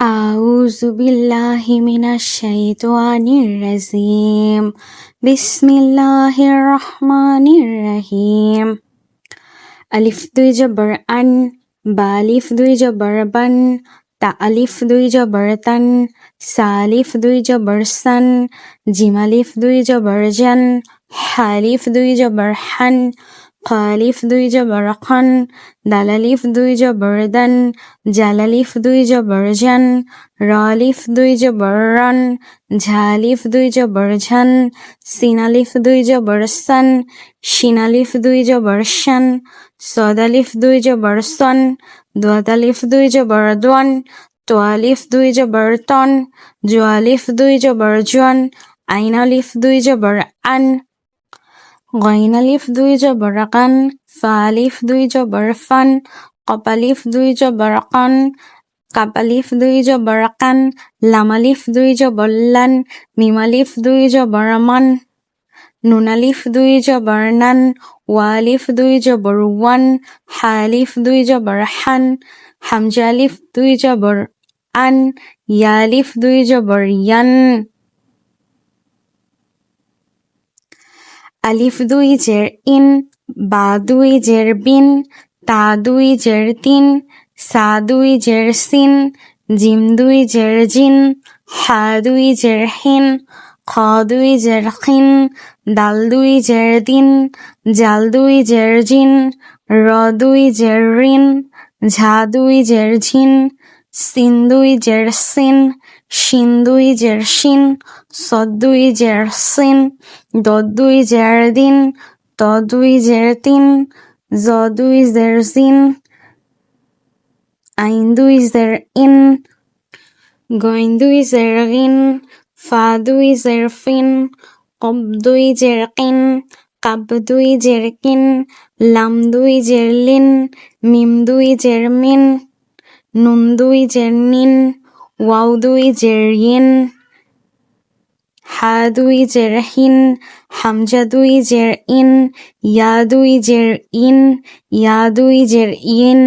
أعوذ بالله من الشيطان الرجيم بسم الله الرحمن الرحيم ألف দুই জবর আন বালিফ দুই জবর বান তালিফ দুই জবর তান সালিফ দুই জবর সান জিমালিফ দুই জবর জান হালিফ দুই জবর হান কালিফ দুই জবর খান দালালিফ দুই জবর দান জালালিফ দুই জবর জান রালিফ দুই জবর রান ঝালিফ দুই জবর ঝান সিনালিফ দুই জবর সান শিনালিফ দুই জবর শান সদালিফ দুই জবর সন দোয়াতালিফ দুই জবর দোয়ান তোয়ালিফ দুই জবর তন জোয়ালিফ দুই জবর জোয়ান আইনালিফ দুই জবর আন গইনালিফ দুই জবর কান ফালিফ দুই জবর ফান কপালিফ দুই জবর কান কাপালিফ দুই জবর কান লামালিফ দুই জবর লান মিমালিফ দুই জবর মান নুনালিফ দুই জবর নান ওয়ালিফ দুই জবর ওয়ান হালিফ দুই জবর হান হামজালিফ দুই জবর আন ইয়ালিফ দুই জবর ইয়ান আলিফ দুই জের ইন বা দুই জের বিন তা দুই জের তিন সা দুই জের সিন জিম দুই জের জিন হা দুই জের হিন খ দুই জের খিন দাল দুই জের দিন জাল দুই জের জিন র দুই জের রিন ঝা দুই জের ঝিন সিন দুই জের সিন শিন দুই জের শিন সদ দুই জের সিন দ দুই জের দিন ত দুই জের তিন জ দুই জের জিন আইন দুই জের ইন গইন দুই জের গিন ফা দুই জের ফিন কব দুই জের কিন কাব দুই জের কিন লাম দুই জের লিন মিম দুই জের মিন নুন দুই জের নিন ওয়াও দুই জের ইন হা দুই জের হিন হামজা দুই জের ইন ইয়া দুই জের ইন ইয়া দুই জের ইন